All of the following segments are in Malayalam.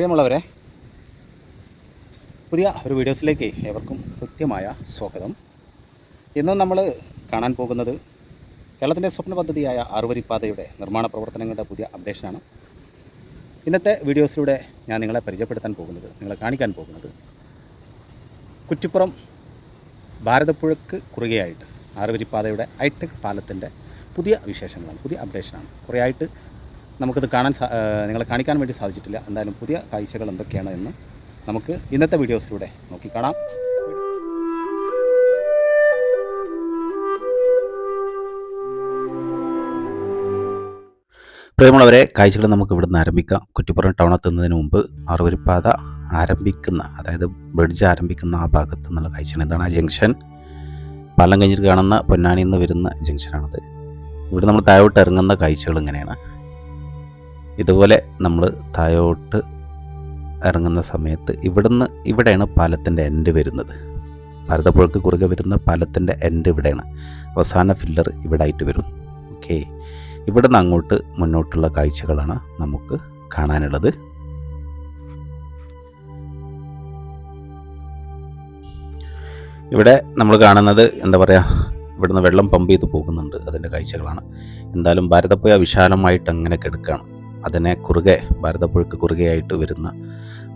പ്രിയമുള്ളവരെ, പുതിയ ഒരു വീഡിയോസിലേക്ക് ഏവർക്കും കൃത്യമായ സ്വാഗതം. ഇന്ന് നമ്മൾ കാണാൻ പോകുന്നത് കേരളത്തിൻ്റെ സ്വപ്ന പദ്ധതിയായ ആറുവരിപ്പാതയുടെ നിർമ്മാണ പ്രവർത്തനങ്ങളുടെ പുതിയ അപ്ഡേഷനാണ്. ഇന്നത്തെ വീഡിയോസിലൂടെ ഞാൻ നിങ്ങളെ പരിചയപ്പെടുത്താൻ പോകുന്നത്, നിങ്ങളെ കാണിക്കാൻ പോകുന്നത് കുറ്റിപ്പുറം ഭാരതപ്പുഴക്ക് കുറുകെയായിട്ട് ആറുവരിപ്പാതയുടെ ഹൈടെക് പാലത്തിൻ്റെ പുതിയ വിശേഷങ്ങളാണ്, പുതിയ അപ്ഡേഷനാണ്. കുറേ ആയിട്ട് നമുക്കിത് നിങ്ങളെ കാണിക്കാൻ വേണ്ടി സാധിച്ചിട്ടില്ല. എന്തായാലും പുതിയ കാഴ്ചകൾ എന്തൊക്കെയാണ് എന്ന് നമുക്ക് ഇന്നത്തെ വീഡിയോസിലൂടെ നോക്കിക്കാണാം. പ്രിയമുള്ളവരെ, കാഴ്ചകൾ നമുക്ക് ഇവിടുന്ന് ആരംഭിക്കാം. കുറ്റിപ്പുറം ടൗണെത്തുന്നതിന് മുമ്പ് ആറുവരിപ്പാത ആരംഭിക്കുന്ന, അതായത് ബ്രിഡ്ജ് ആരംഭിക്കുന്ന ആ ഭാഗത്ത് നിന്നുള്ള കാഴ്ചയാണ്. ഇതാണ് ആ ജംഗ്ഷൻ. പാലം കഴിഞ്ഞിട്ട് കാണുന്ന പൊന്നാനിയിൽ നിന്ന് വരുന്ന ജംഗ്ഷനാണത്. ഇവിടെ നമ്മൾ താഴോട്ട് ഇറങ്ങുന്ന കാഴ്ചകൾ ഇങ്ങനെയാണ്. ഇതുപോലെ നമ്മൾ താഴോട്ട് ഇറങ്ങുന്ന സമയത്ത് ഇവിടെയാണ് പാലത്തിൻ്റെ എൻഡ് വരുന്നത്. ഭാരതപ്പുഴക്ക് കുറുകെ വരുന്ന പാലത്തിൻ്റെ എൻഡ് ഇവിടെയാണ്. അവസാന ഫില്ലർ ഇവിടെ ആയിട്ട് വരും. ഓക്കെ, ഇവിടെ നിന്ന് അങ്ങോട്ട് മുന്നോട്ടുള്ള കാഴ്ചകളാണ് നമുക്ക് കാണാനുള്ളത്. ഇവിടെ നമ്മൾ കാണുന്നത് എന്താ പറയുക, ഇവിടുന്ന് വെള്ളം പമ്പ് ചെയ്ത് പോകുന്നുണ്ട്, അതിൻ്റെ കാഴ്ചകളാണ്. എന്തായാലും ഭാരതപ്പുഴ വിശാലമായിട്ട് അങ്ങനെ കിടക്കുകയാണ്. അതിനെ കുറുകെ, ഭാരതപ്പുഴക്ക് കുറുകെയായിട്ട് വരുന്ന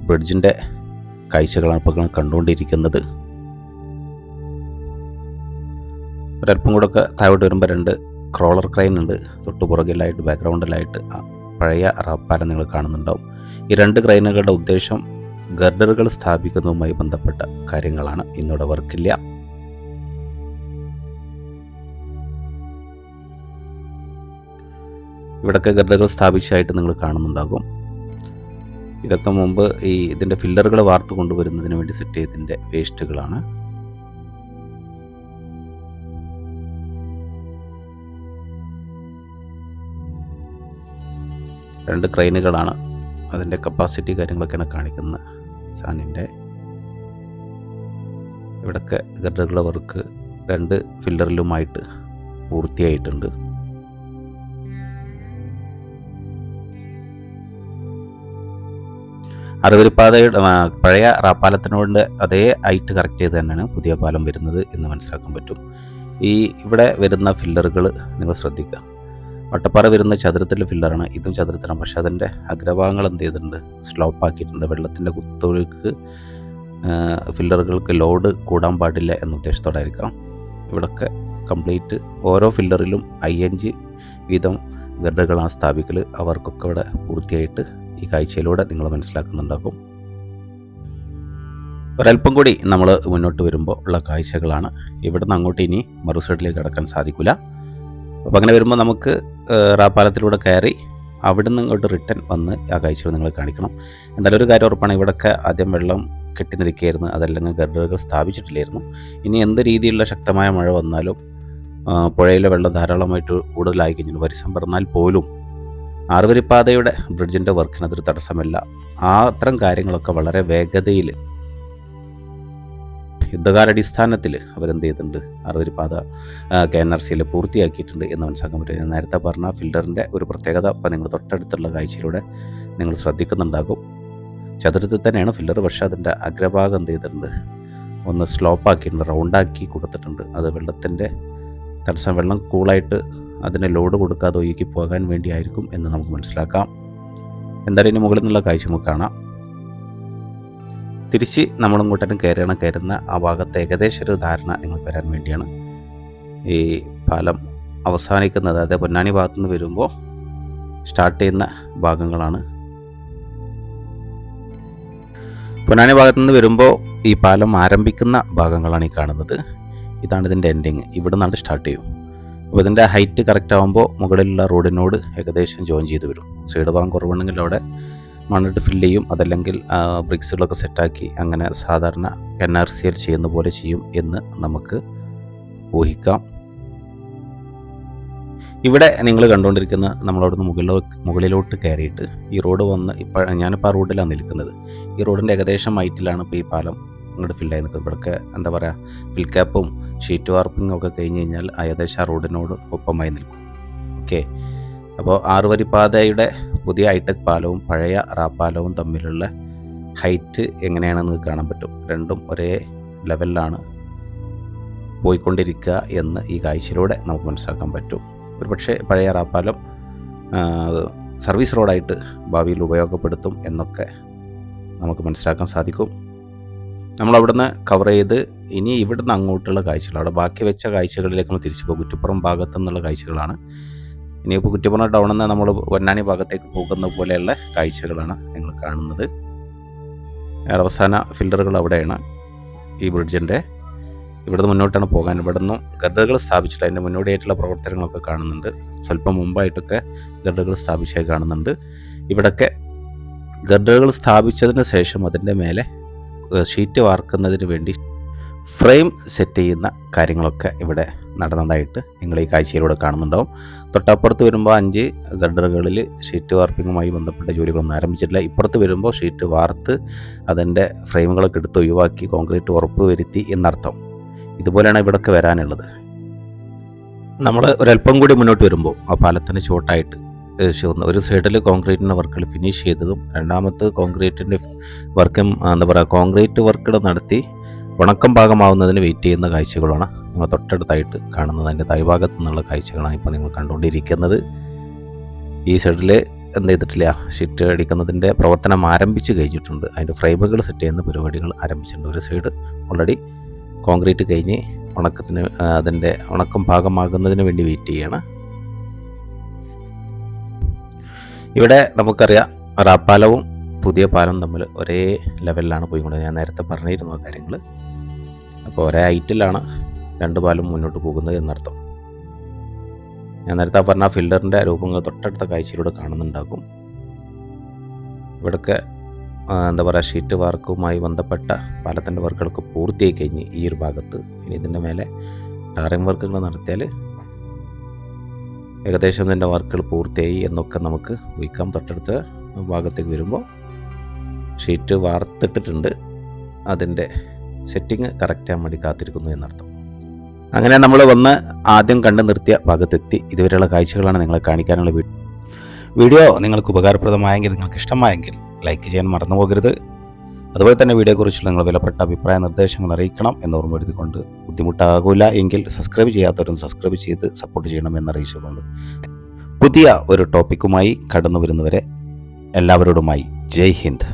ബ്രിഡ്ജിൻ്റെ കാഴ്ചകളാണ് ഇപ്പോൾ കണ്ടുകൊണ്ടിരിക്കുന്നത്. ഒരല്പം കൂടെ ഒക്കെ താഴോട്ട് വരുമ്പോൾ 2 ക്രോളർ ക്രെയിൻ ഉണ്ട്. തൊട്ട് പുറകിലായിട്ട് ബാക്ക്ഗ്രൗണ്ടിലായിട്ട് പഴയ റബ്ബാരം നിങ്ങൾ കാണുന്നുണ്ടാവും. ഈ 2 ക്രെയിനുകളുടെ ഉദ്ദേശം ഗർഡറുകൾ സ്ഥാപിക്കുന്നതുമായി ബന്ധപ്പെട്ട കാര്യങ്ങളാണ്. ഇന്നിവിടെ വർക്കില്ല. ഇവിടെയൊക്കെ ഗർഡറുകൾ സ്ഥാപിച്ചായിട്ട് നിങ്ങൾ കാണുന്നുണ്ടാകും. ഇതൊക്കെ മുമ്പ് ഇതിൻ്റെ ഫില്ലറുകൾ വാർത്ത് കൊണ്ടുവരുന്നതിന് വേണ്ടി സെറ്റ് ചെയ്തതിൻ്റെ വേസ്റ്റുകളാണ്. രണ്ട് ക്രെയിനുകളാണ്. അതിൻ്റെ കപ്പാസിറ്റി കാര്യങ്ങളൊക്കെയാണ് കാണിക്കുന്നത് സാനിൻ്റെ. ഇവിടെയൊക്കെ ഗർഡറുകളുടെ വർക്ക് 2 ഫില്ലറിലുമായിട്ട് പൂർത്തിയായിട്ടുണ്ട്. ആറുവരിപ്പാതയുടെ പഴയ റാപ്പാലത്തിനോട് അതേ ഹൈറ്റ് കറക്റ്റ് ചെയ്ത് തന്നെയാണ് പുതിയ പാലം വരുന്നത് എന്ന് മനസ്സിലാക്കാൻ പറ്റും. ഇവിടെ വരുന്ന ഫില്ലറുകൾ നിങ്ങൾ ശ്രദ്ധിക്കുക. വട്ടപ്പാറ വരുന്ന ചതുരത്തിലെ ഫില്ലറാണ്, ഇതും ചതുരത്തിലാണ്. പക്ഷേ അതിൻ്റെ അഗ്രഭാഗങ്ങൾ എന്ത് ചെയ്തിട്ടുണ്ട്, സ്ലോപ്പ് ആക്കിയിട്ടുണ്ട്. വെള്ളത്തിൻ്റെ കുത്തൊഴുക്ക് ഫില്ലറുകൾക്ക് ലോഡ് കൂടാൻ പാടില്ല എന്ന ഉദ്ദേശത്തോടായിരിക്കാം ഇവിടെയൊക്കെ കംപ്ലീറ്റ് ഓരോ ഫില്ലറിലും 5 വീതം ഗർഡറുകളാണ് സ്ഥാപിക്കൽ. അവർക്കൊക്കെ ഇവിടെ പൂർത്തിയായിട്ട് ഈ കാഴ്ചയിലൂടെ നിങ്ങൾ മനസ്സിലാക്കുന്നുണ്ടാകും. ഒരല്പം കൂടി നമ്മൾ മുന്നോട്ട് വരുമ്പോൾ ഉള്ള കാഴ്ചകളാണ്. ഇവിടെ നിന്ന് അങ്ങോട്ട് ഇനി മറു സൈഡിലേക്ക് കടക്കാൻ സാധിക്കില്ല. അപ്പോൾ അങ്ങനെ വരുമ്പോൾ നമുക്ക് റാപ്പാലത്തിലൂടെ കയറി അവിടെ നിന്ന് ഇങ്ങോട്ട് റിട്ടേൺ വന്ന് ആ കാഴ്ചകൾ നിങ്ങൾ കാണിക്കണം. എന്തായാലും ഒരു കാര്യം ഉറപ്പാണ്, ഇവിടെയൊക്കെ ആദ്യം വെള്ളം കെട്ടി നിൽക്കുകയായിരുന്നു, അതല്ലെങ്കിൽ ഗർഡറുകൾ സ്ഥാപിച്ചിട്ടില്ലായിരുന്നു. ഇനി എന്ത് രീതിയിലുള്ള ശക്തമായ മഴ വന്നാലും പുഴയിലെ വെള്ളം ധാരാളമായിട്ട് കൂടുതലായി കഴിഞ്ഞാൽ പരിസം പറഞ്ഞാൽ പോലും ആറുവരിപ്പാതയുടെ ബ്രിഡ്ജിൻ്റെ വർക്കിന് അതൊരു തടസ്സമല്ല. അത്തരം കാര്യങ്ങളൊക്കെ വളരെ വേഗതയിൽ യുദ്ധകാലാടിസ്ഥാനത്തിൽ അവരെന്ത് ചെയ്തിട്ടുണ്ട്, ആറുവരിപ്പാത KNRCയിൽ പൂർത്തിയാക്കിയിട്ടുണ്ട് എന്ന് മനസ്സിലാക്കാൻ പറ്റും. ഞാൻ നേരത്തെ പറഞ്ഞ ഫിൽറ്ററിൻ്റെ ഒരു പ്രത്യേകത അപ്പോൾ നിങ്ങൾ തൊട്ടടുത്തുള്ള കാഴ്ചയിലൂടെ നിങ്ങൾ ശ്രദ്ധിക്കുന്നുണ്ടാകും. ചതുരത്തിൽ തന്നെയാണ് ഫില്ലർ, പക്ഷേ അതിൻ്റെ അഗ്രഭാഗം എന്ത് ചെയ്തിട്ടുണ്ട്, ഒന്ന് സ്ലോപ്പ് ആക്കിയിട്ടുണ്ട്, റൗണ്ടാക്കി കൊടുത്തിട്ടുണ്ട്. അത് വെള്ളത്തിൻ്റെ തടസ്സം, വെള്ളം കൂളായിട്ട് അതിന് ലോഡ് കൊടുക്കാതെ ഒഴുകി പോകാൻ വേണ്ടിയായിരിക്കും എന്ന് നമുക്ക് മനസ്സിലാക്കാം. എന്തായാലും ഇനി മുകളിൽ നിന്നുള്ള കാഴ്ച നമുക്ക് കാണാം. തിരിച്ച് നമ്മളിങ്ങോട്ടും കയറുന്ന ആ ഭാഗത്ത് ഏകദേശം ഒരു ധാരണ നിങ്ങൾക്ക് വരാൻ വേണ്ടിയാണ്. ഈ പാലം അവസാനിക്കുന്നത്, അതായത് പൊന്നാനി ഭാഗത്തു നിന്ന് വരുമ്പോൾ സ്റ്റാർട്ട് ചെയ്യുന്ന ഭാഗങ്ങളാണ്. പൊന്നാനി ഭാഗത്തു നിന്ന് വരുമ്പോൾ ഈ പാലം ആരംഭിക്കുന്ന ഭാഗങ്ങളാണ് ഈ കാണുന്നത്. ഇതാണ് ഇതിൻ്റെ എൻഡിങ്. ഇവിടെ നിന്നാണ് സ്റ്റാർട്ട് ചെയ്യും. അപ്പോൾ ഇതിൻ്റെ ഹൈറ്റ് കറക്റ്റ് ആകുമ്പോൾ മുകളിലുള്ള റോഡിനോട് ഏകദേശം ജോയിൻ ചെയ്ത് വരും. സൈഡ് ഭാഗം കുറവുണ്ടെങ്കിൽ അവിടെ മണ്ണിട്ട് ഫില്ല് ചെയ്യും, അതല്ലെങ്കിൽ ബ്രിക്സുകളൊക്കെ സെറ്റാക്കി അങ്ങനെ സാധാരണ KNRCയിൽ ചെയ്യുന്ന പോലെ ചെയ്യും എന്ന് നമുക്ക് ഊഹിക്കാം. ഇവിടെ നിങ്ങൾ കണ്ടുകൊണ്ടിരിക്കുന്ന നമ്മളവിടുന്ന് മുകളിലോട്ട് കയറിയിട്ട് ഈ റോഡ് വന്ന് ഞാനിപ്പോൾ ആ റോഡിലാണ് നിൽക്കുന്നത്. ഈ റോഡിൻ്റെ ഏകദേശം ഹൈറ്റിലാണ് ഇപ്പോൾ ഈ പാലം ഇങ്ങോട്ട് ഫില്ലായി നിൽക്കുന്നത്. ഇവിടെയൊക്കെ എന്താ പറയുക, ഫിൽ ക്യാപ്പും ഷീറ്റ് വാർപ്പിങ്ങും ഒക്കെ കഴിഞ്ഞ് കഴിഞ്ഞാൽ ഏകദേശം ആ റോഡിനോട് ഒപ്പമായി നിൽക്കും. ഓക്കെ, അപ്പോൾ ആറുവരിപ്പാതയുടെ പുതിയ ഹൈടെക് പാലവും പഴയ റാപ്പാലവും തമ്മിലുള്ള ഹൈറ്റ് എങ്ങനെയാണെന്ന് കാണാൻ പറ്റും. രണ്ടും ഒരേ ലെവലിലാണ് പോയിക്കൊണ്ടിരിക്കുക എന്ന് ഈ കാഴ്ചയിലൂടെ നമുക്ക് മനസ്സിലാക്കാൻ പറ്റും. ഒരുപക്ഷെ പഴയ റാപ്പാലം സർവീസ് റോഡായിട്ട് ഭാവിയിൽ ഉപയോഗപ്പെടുത്തും എന്നൊക്കെ നമുക്ക് മനസ്സിലാക്കാൻ സാധിക്കും. നമ്മളവിടുന്ന് കവർ ചെയ്ത് ഇനി ഇവിടുന്ന് അങ്ങോട്ടുള്ള കാഴ്ചകൾ, അവിടെ ബാക്കി വെച്ച കാഴ്ചകളിലേക്ക് നമ്മൾ തിരിച്ചു പോകും. കുറ്റിപ്പുറം ഭാഗത്തു നിന്നുള്ള കാഴ്ചകളാണ്. ഇനിയിപ്പോൾ കുറ്റിപ്പുറം ടൗണിൽ നിന്ന് നമ്മൾ പൊന്നാനി ഭാഗത്തേക്ക് പോകുന്ന പോലെയുള്ള കാഴ്ചകളാണ് നിങ്ങൾ കാണുന്നത്. അവസാന ഫിൽറ്ററുകൾ അവിടെയാണ്. ഈ ബ്രിഡ്ജിൻ്റെ ഇവിടുന്ന് മുന്നോട്ടാണ് പോകാൻ. ഇവിടുന്ന് ഗർഡറുകൾ സ്ഥാപിച്ചിട്ട് അതിൻ്റെ മുന്നോടിയായിട്ടുള്ള പ്രവർത്തനങ്ങളൊക്കെ കാണുന്നുണ്ട്. സ്വല്പം മുമ്പായിട്ടൊക്കെ ഗർഡറുകൾ സ്ഥാപിച്ചായി കാണുന്നുണ്ട്. ഇവിടൊക്കെ ഗർഡറുകൾ സ്ഥാപിച്ചതിന് ശേഷം അതിൻ്റെ മേലെ ഷീറ്റ് വാർക്കുന്നതിന് വേണ്ടി ഫ്രെയിം സെറ്റ് ചെയ്യുന്ന കാര്യങ്ങളൊക്കെ ഇവിടെ നടന്നതായിട്ട് നിങ്ങൾ ഈ കാഴ്ചയിലൂടെ കാണുന്നുണ്ടാവും. തൊട്ടപ്പുറത്ത് വരുമ്പോൾ 5 ഗർഡറുകളിൽ ഷീറ്റ് വാർപ്പിങ്ങുമായി ബന്ധപ്പെട്ട ജോലികളൊന്നും ആരംഭിച്ചിട്ടില്ല. ഇപ്പുറത്ത് വരുമ്പോൾ ഷീറ്റ് വാർത്ത് അതിൻ്റെ ഫ്രെയിമുകളൊക്കെ എടുത്ത് ഒഴിവാക്കി കോൺക്രീറ്റ് ഉറപ്പ് വരുത്തി എന്നർത്ഥം. ഇതുപോലെയാണ് ഇവിടൊക്കെ വരാനുള്ളത്. നമ്മൾ ഒരല്പം കൂടി മുന്നോട്ട് വരുമ്പോൾ ആ പാലത്തിന് ചുവട്ടായിട്ട് ഒരു സൈഡിൽ കോൺക്രീറ്റിൻ്റെ വർക്കുകൾ ഫിനിഷ് ചെയ്തതും രണ്ടാമത്തെ കോൺക്രീറ്റിൻ്റെ വർക്കും കോൺക്രീറ്റ് വർക്കുകൾ നടത്തി ഉണക്കം ഭാഗമാവുന്നതിന് വെയിറ്റ് ചെയ്യുന്ന കാഴ്ചകളാണ് നമ്മൾ തൊട്ടടുത്തായിട്ട് കാണുന്നത്. അതിൻ്റെ താഴ്ഭാഗത്തു നിന്നുള്ള കാഴ്ചകളാണ് ഇപ്പോൾ നിങ്ങൾ കണ്ടുകൊണ്ടിരിക്കുന്നത്. ഈ സൈഡിൽ എന്ത് ചെയ്തിട്ടില്ല, ഷീറ്റ് അടിക്കുന്നതിൻ്റെ പ്രവർത്തനം ആരംഭിച്ച് കഴിഞ്ഞിട്ടുണ്ട്. അതിൻ്റെ ഫ്രെയിമുകൾ സെറ്റ് ചെയ്യുന്ന പരിപാടികൾ ആരംഭിച്ചിട്ടുണ്ട്. ഒരു സൈഡ് ഓൾറെഡി കോൺക്രീറ്റ് കഴിഞ്ഞ് അതിൻ്റെ ഉണക്കം ഭാഗമാകുന്നതിന് വേണ്ടി വെയിറ്റ് ചെയ്യണം. ഇവിടെ നമുക്കറിയാം റാപ്പാലവും പുതിയ പാലം തമ്മിൽ ഒരേ ലെവലിലാണ് പോയിക്കൊണ്ടത്. ഞാൻ നേരത്തെ പറഞ്ഞിരുന്നു കാര്യങ്ങൾ. അപ്പോൾ ഒരേ ഹൈറ്റിലാണ് 2 പാലും മുന്നോട്ട് പോകുന്നത് എന്നർത്ഥം. ഞാൻ നേരത്തെ പറഞ്ഞ ഫിൽറ്ററിൻ്റെ രൂപങ്ങൾ തൊട്ടടുത്ത കാഴ്ചയിലൂടെ കാണുന്നുണ്ടാകും. ഇവിടൊക്കെ ഷീറ്റ് വർക്കുമായി ബന്ധപ്പെട്ട പാലത്തിൻ്റെ വർക്കുകളൊക്കെ പൂർത്തിയായി കഴിഞ്ഞ് ഈ ഒരു ഭാഗത്ത് ഇനി ഇതിൻ്റെ മേലെ ടാറിംഗ് വർക്കുകൾ നടത്തിയാൽ ഏകദേശം ഇതിൻ്റെ വർക്കുകൾ പൂർത്തിയായി എന്നൊക്കെ നമുക്ക് ഊഹിക്കാം. തൊട്ടടുത്ത ഭാഗത്തേക്ക് വരുമ്പോൾ ഷീറ്റ് വാർത്തിട്ടിട്ടുണ്ട്. അതിൻ്റെ സെറ്റിങ് കറക്റ്റാൻ വേണ്ടി കാത്തിരിക്കുന്നു എന്നർത്ഥം. അങ്ങനെ നമ്മൾ വന്ന് ആദ്യം കണ്ടു നിർത്തിയ ഭാഗത്തെത്തി. ഇതുവരെയുള്ള കാഴ്ചകളാണ് നിങ്ങളെ കാണിക്കാനുള്ള വീഡിയോ. നിങ്ങൾക്ക് ഉപകാരപ്രദമായെങ്കിൽ, നിങ്ങൾക്ക് ഇഷ്ടമായെങ്കിൽ ലൈക്ക് ചെയ്യാൻ മറന്നു പോകരുത്. അതുപോലെ തന്നെ വീഡിയോയെക്കുറിച്ചുള്ള നിങ്ങളുടെ വിലപ്പെട്ട അഭിപ്രായ നിർദ്ദേശങ്ങൾ അറിയിക്കണം എന്ന് ഓർമ്മപ്പെടുത്തിക്കൊണ്ട്, ബുദ്ധിമുട്ടാകില്ല എങ്കിൽ സബ്സ്ക്രൈബ് ചെയ്യാത്തവരും സബ്സ്ക്രൈബ് ചെയ്ത് സപ്പോർട്ട് ചെയ്യണം എന്നറിയിച്ചുകൊണ്ട് പുതിയ ഒരു ടോപ്പിക്കുമായി കടന്നു വരുന്നവരെ എല്ലാവരോടുമായി ജയ് ഹിന്ദ്.